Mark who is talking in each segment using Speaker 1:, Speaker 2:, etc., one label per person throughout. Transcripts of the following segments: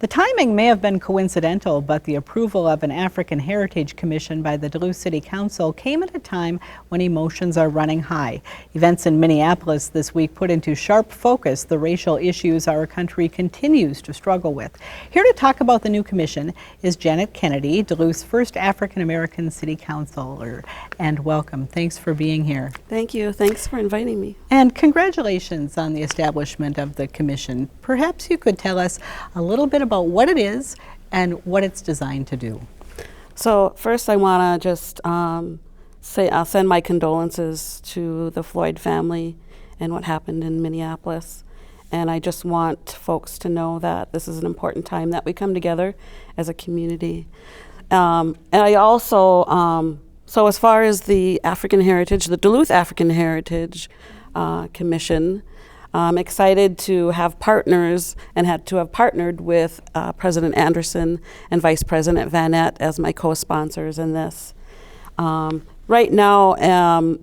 Speaker 1: The timing may have been coincidental, but the approval of an African Heritage Commission by the Duluth City Council came at a time when emotions are running high. Events in Minneapolis this week put into sharp focus the racial issues our country continues to struggle with. Here to talk about the new commission is Janet Kennedy, Duluth's first African American City Councilor. And welcome. Thanks for being here.
Speaker 2: Thank you. Thanks for inviting me.
Speaker 1: And congratulations on the establishment of the commission. Perhaps you could tell us a little bit about what it is and what it's designed to do.
Speaker 2: So first I want to just say I'll send my condolences to the Floyd family and what happened in Minneapolis. And I just want folks to know that this is an important time that we come together as a community. And I also, so as far as the African Heritage, the Duluth African Heritage Commission, I'm excited to have partners and had to have partnered with President Anderson and Vice President Vanette as my co-sponsors in this. Right now,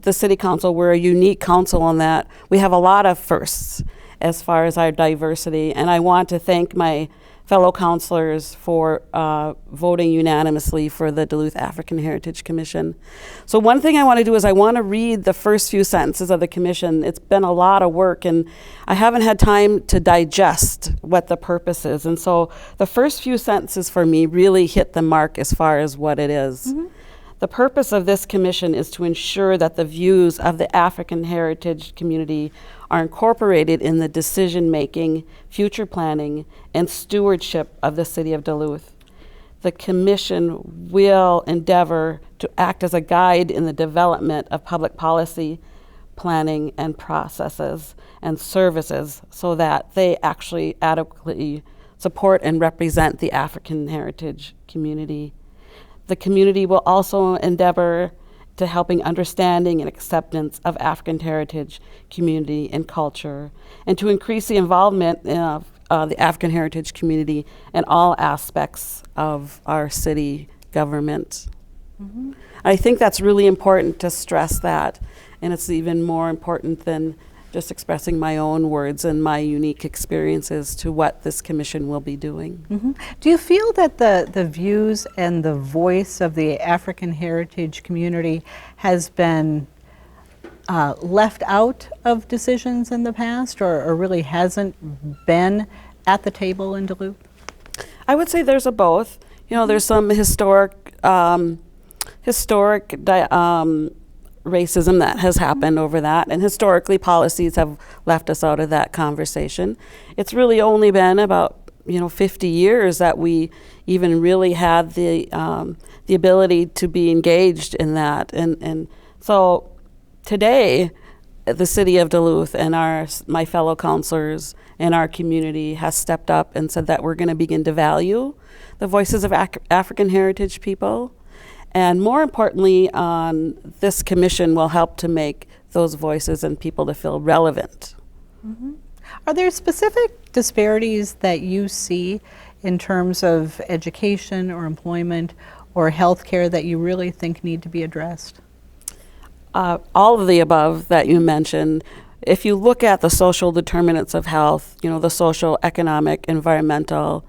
Speaker 2: the City Council, we're a unique council in that we have a lot of firsts as far as our diversity, and I want to thank my fellow councilors for voting unanimously for the Duluth African Heritage Commission. So one thing I want to do is I want to read the first few sentences of the commission. It's been a lot of work and I haven't had time to digest what the purpose is. And so the first few sentences for me really hit the mark as far as what it is. Mm-hmm. The purpose of this commission is to ensure that the views of the African heritage community are incorporated in the decision-making, future planning, and stewardship of the city of Duluth. The commission will endeavor to act as a guide in the development of public policy, planning, and processes and services so that they actually adequately support and represent the African heritage community. The community will also endeavor to helping understanding and acceptance of African heritage community and culture, and to increase the involvement of the African heritage community in all aspects of our city government. Mm-hmm. I think that's really important to stress that, and it's even more important than just expressing my own words and my unique experiences to what this commission will be doing.
Speaker 1: Mm-hmm. Do you feel that the views and the voice of the African heritage community has been left out of decisions in the past, or really hasn't been at the table in Duluth?
Speaker 2: I would say there's a both. You know, there's some historic racism that has happened over that, and historically policies have left us out of that conversation. It's really only been about 50 years that we even really had the ability to be engaged in that, and so today the city of Duluth and my fellow councilors and our community has stepped up and said that we're going to begin to value the voices of African heritage people. And more importantly, this commission will help to make those voices and people to feel relevant.
Speaker 1: Mm-hmm. Are there specific disparities that you see in terms of education or employment or healthcare that you really think need to be addressed?
Speaker 2: All of the above that you mentioned. If you look at the social determinants of health, the social, economic, environmental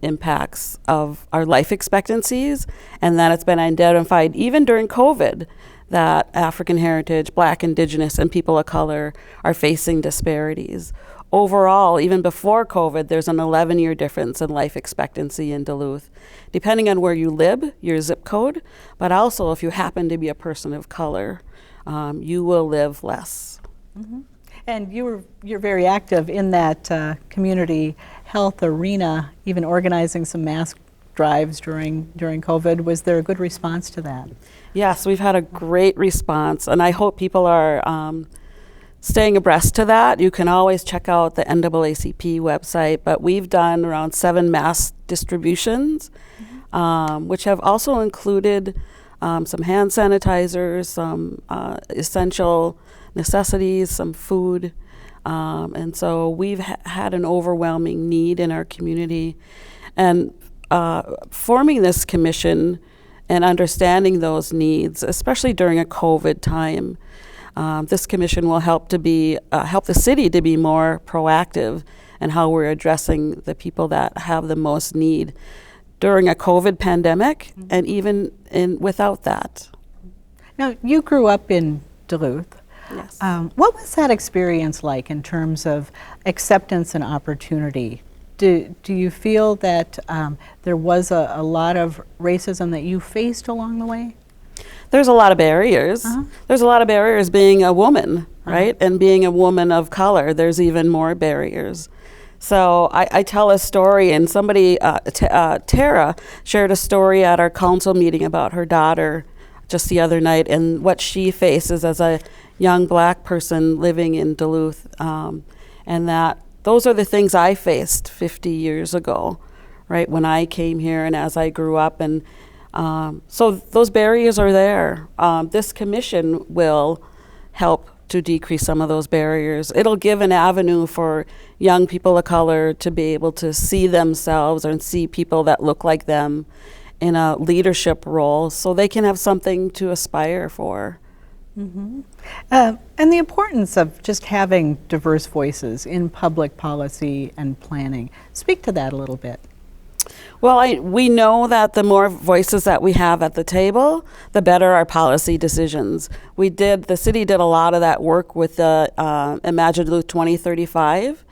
Speaker 2: impacts of our life expectancies, and that it's been identified even during COVID that African heritage, Black, Indigenous, and people of color are facing disparities. Overall, even before COVID, there's an 11-year difference in life expectancy in Duluth, depending on where you live, your zip code, but also if you happen to be a person of color, you will live less.
Speaker 1: Mm-hmm. And you're very active in that community health arena, even organizing some mask drives during COVID. Was there a good response to that?
Speaker 2: Yes, we've had a great response, and I hope people are staying abreast to that. You can always check out the NAACP website, but we've done around 7 mask distributions, mm-hmm. Which have also included some hand sanitizers, some essential necessities, some food, and so we've had an overwhelming need in our community. And forming this commission and understanding those needs, especially during a COVID time, this commission will help the city to be more proactive and how we're addressing the people that have the most need during a COVID pandemic and even without that.
Speaker 1: Now, you grew up in Duluth.
Speaker 2: Yes.
Speaker 1: What was that experience like in terms of acceptance and opportunity? Do you feel that there was a lot of racism that you faced along the way?
Speaker 2: There's a lot of barriers. There's a lot of barriers being a woman, right? And being a woman of color, there's even more barriers. So I tell a story, and somebody, Tara, shared a story at our council meeting about her daughter just the other night and what she faces as a young black person living in Duluth, and that those are the things I faced 50 years ago, right, when I came here and as I grew up. And so those barriers are there. This commission will help to decrease some of those barriers. It'll give an avenue for young people of color to be able to see themselves and see people that look like them in a leadership role so they can have something to aspire for.
Speaker 1: And the importance of just having diverse voices in public policy and planning. Speak to that a little bit.
Speaker 2: Well, we know that the more voices that we have at the table, the better our policy decisions. The city did a lot of that work with the Imagine Duluth 2035,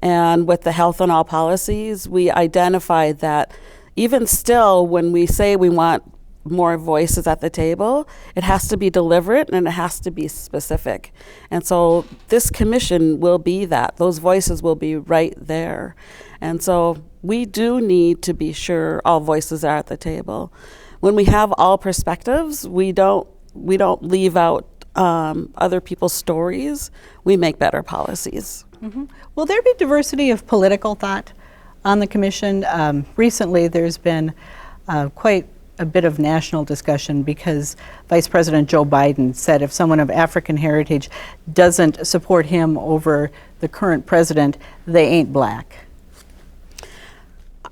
Speaker 2: and with the health and all policies, we identified that even still, when we say we want more voices at the table, it has to be deliberate and it has to be specific. And so this commission will be that. Those voices will be right there. And so we do need to be sure all voices are at the table. When we have all perspectives, we don't leave out other people's stories. We make better policies.
Speaker 1: Will there be diversity of political thought on the commission? Recently, there's been quite a bit of national discussion because Vice President Joe Biden said if someone of African heritage doesn't support him over the current president, they ain't black.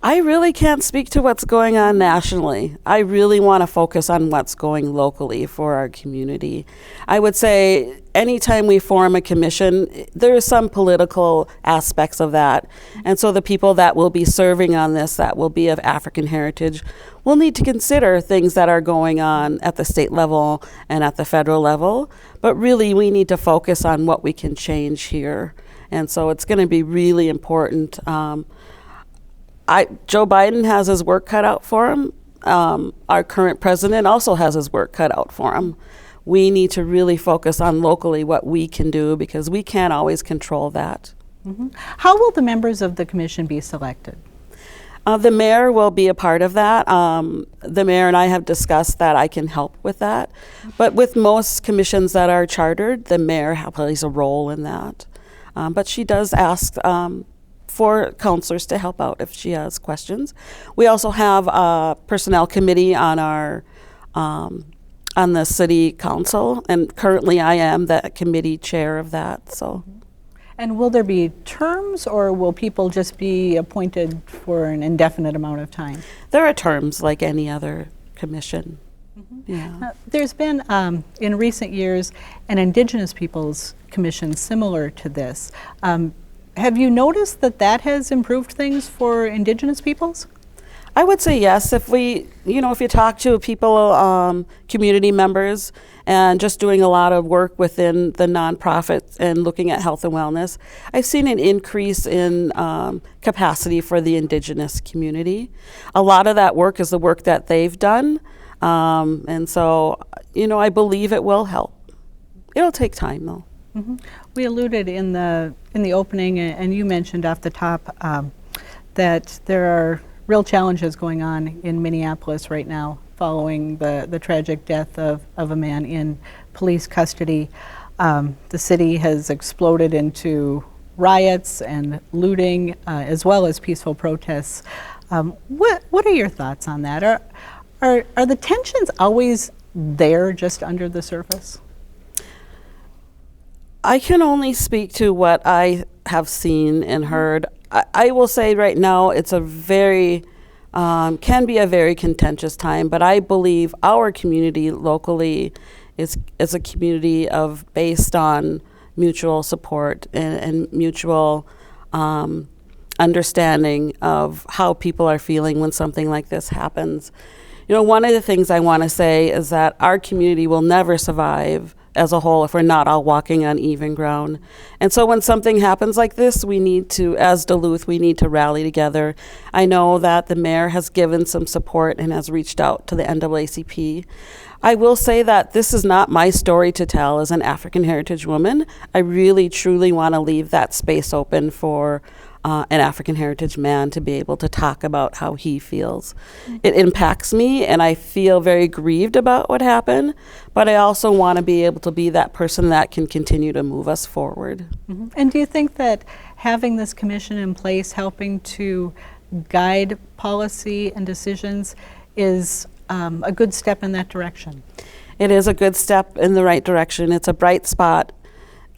Speaker 2: I really can't speak to what's going on nationally. I really want to focus on what's going locally for our community. I would say anytime we form a commission, there are some political aspects of that. And so the people that will be serving on this, that will be of African heritage, will need to consider things that are going on at the state level and at the federal level. But really, we need to focus on what we can change here. And so it's going to be really important. Joe Biden has his work cut out for him. Our current president also has his work cut out for him. We need to really focus on locally what we can do because we can't always control that.
Speaker 1: How will the members of the commission be selected?
Speaker 2: The mayor will be a part of that. The mayor and I have discussed that I can help with that. But with most commissions that are chartered, the mayor plays a role in that. But she does ask for counselors to help out if she has questions. We also have a personnel committee on our on the city council, and currently I am the committee chair of that. So.
Speaker 1: And will there be terms, or will people just be appointed for an indefinite amount of time?
Speaker 2: There are terms like any other commission. Yeah.
Speaker 1: There's been, in recent years, an Indigenous Peoples Commission similar to this. Have you noticed that has improved things for Indigenous peoples?
Speaker 2: I would say yes. If you talk to people, community members, and just doing a lot of work within the nonprofit and looking at health and wellness, I've seen an increase in capacity for the Indigenous community. A lot of that work is the work that they've done, and so I believe it will help. It'll take time though.
Speaker 1: We alluded in the opening, and you mentioned off the top that there are real challenges going on in Minneapolis right now following the tragic death of a man in police custody. The city has exploded into riots and looting as well as peaceful protests. What are your thoughts on that? Are the tensions always there just under the surface?
Speaker 2: I can only speak to what I have seen and heard. I will say right now it's a very, can be a very contentious time, but I believe our community locally is a community based on mutual support and mutual understanding of how people are feeling when something like this happens. You know, one of the things I want to say is that our community will never survive as a whole if we're not all walking on even ground. And so when something happens like this, we need to, as Duluth, we need to rally together. I know that the mayor has given some support and has reached out to the NAACP. I will say that this is not my story to tell as an African heritage woman. I really, truly want to leave that space open for an African heritage man to be able to talk about how he feels. It impacts me, and I feel very grieved about what happened, but I also want to be able to be that person that can continue to move us forward.
Speaker 1: Mm-hmm. And do you think that having this commission in place, helping to guide policy and decisions, is a good step in that direction?
Speaker 2: It is a good step in the right direction. It's a bright spot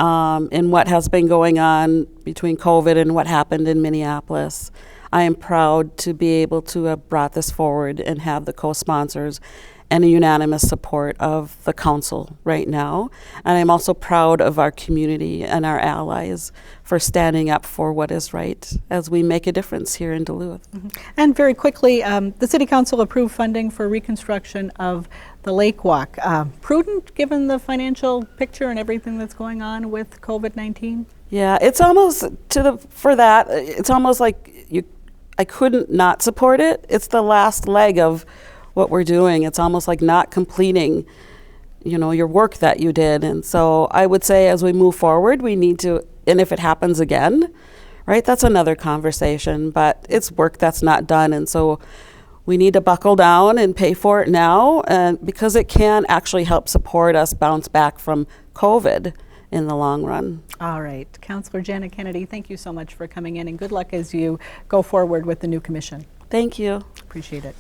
Speaker 2: in what has been going on between COVID and what happened in Minneapolis. I am proud to be able to have brought this forward and have the co-sponsors and a unanimous support of the council right now. And I'm also proud of our community and our allies for standing up for what is right as we make a difference here in Duluth.
Speaker 1: Mm-hmm. And very quickly, the City Council approved funding for reconstruction of the Lake Walk. Prudent given the financial picture and everything that's going on with COVID-19?
Speaker 2: Yeah, it's almost it's almost like I couldn't not support it. It's the last leg of what we're doing. It's almost like not completing, you know, your work that you did. And so I would say as we move forward, we need to, and if it happens again, right, that's another conversation, but it's work that's not done. And so we need to buckle down and pay for it now, and because it can actually help support us bounce back from COVID in the long run.
Speaker 1: All right. Councilor Janet Kennedy, thank you so much for coming in, and good luck as you go forward with the new commission.
Speaker 2: Thank you.
Speaker 1: Appreciate it.